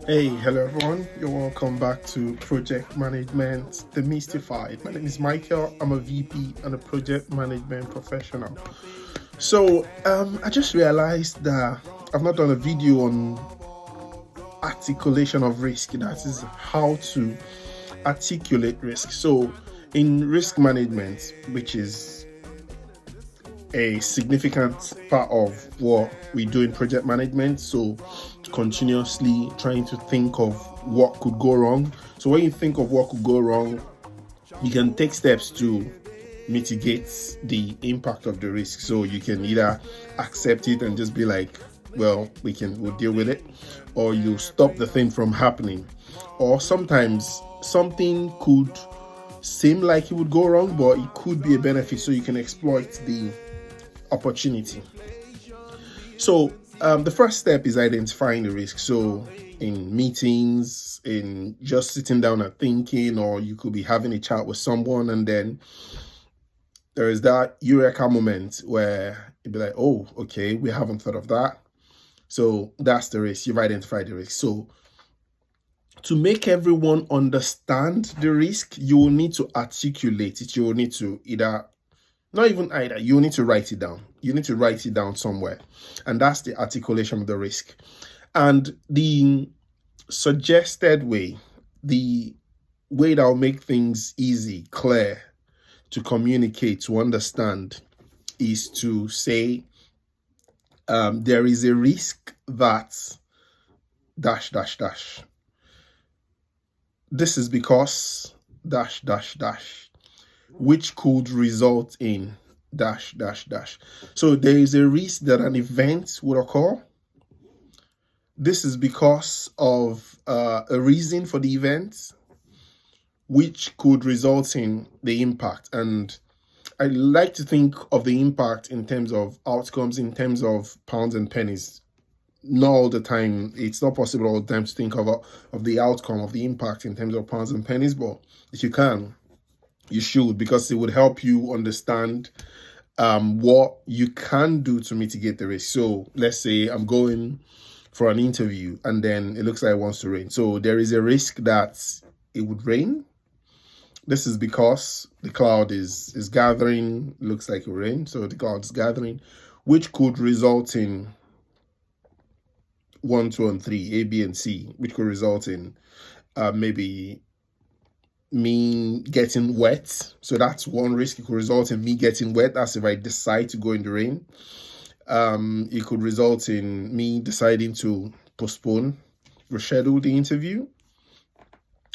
Hey, hello everyone. You're welcome back to Project Management Demystified. My name is Michael. I'm a VP and a project management professional. I just realized that I've not done a video on articulation of risk. That is how to articulate risk. So, in risk management, which is a significant part of what we do in project management, so continuously trying to think of what could go wrong. So when you think of what could go wrong, you can take steps to mitigate the impact of the risk. So you can either accept it and just be like, well, we'll deal with it, or you stop the thing from happening. Or sometimes something could seem like it would go wrong, but it could be a benefit, so you can exploit the opportunity. So the first step is identifying the risk. So in meetings, in just sitting down and thinking, or you could be having a chat with someone, and then there is that eureka moment where you'd be like, oh, okay, we haven't thought of that. So that's the risk. You've identified the risk. So to make everyone understand the risk, you will need to articulate it. You will need to you need to write it down. You need to write it down somewhere. And that's the articulation of the risk. And the suggested way, the way that will make things easy, clear, to communicate, to understand, is to say, there is a risk that ... This is because ... which could result in ... So there is a risk that an event would occur. This is because of a reason for the event, which could result in the impact. And I like to think of the impact in terms of outcomes, in terms of pounds and pennies. Not all the time. It's not possible all the time to think of the outcome, of the impact in terms of pounds and pennies, but if you can, you should, because it would help you understand what you can do to mitigate the risk. So let's say I'm going for an interview and then it looks like it wants to rain. So there is a risk that it would rain. This is because the cloud is gathering, looks like it will rain. So the cloud is gathering, which could result in 1, 2, and 3, A, B, and C, which could result in maybe me getting wet. So that's one risk. It could result in me getting wet. That's if I decide to go in the rain. It could result in me deciding to postpone, reschedule the interview.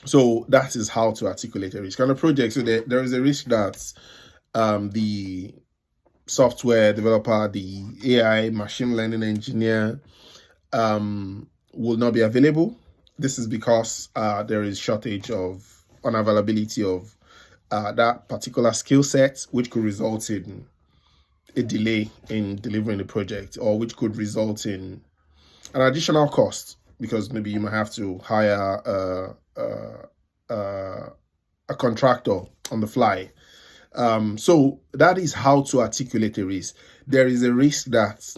So that is how to articulate a risk on a project. So there is a risk that the software developer, the AI machine learning engineer will not be available. This is because there is shortage of unavailability of that particular skill set, which could result in a delay in delivering the project, or which could result in an additional cost, because maybe you might have to hire a contractor on the fly. So that is how to articulate a risk. There is a risk that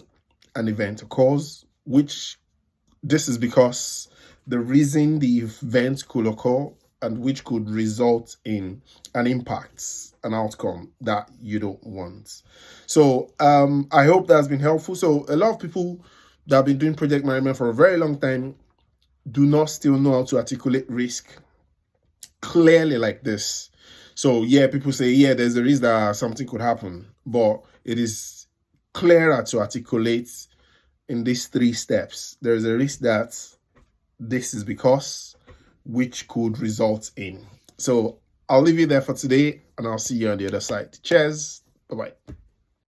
an event occurs, which this is because the reason the event could occur, and which could result in an impact, an outcome that you don't want. So I hope that's been helpful. So a lot of people that have been doing project management for a very long time do not still know how to articulate risk clearly like this. So yeah, people say, yeah, there's a risk that something could happen, but it is clearer to articulate in these 3 steps. There's a risk that this is because, which could result in. So I'll leave you there for today, and I'll see you on the other side. Cheers. Bye-bye.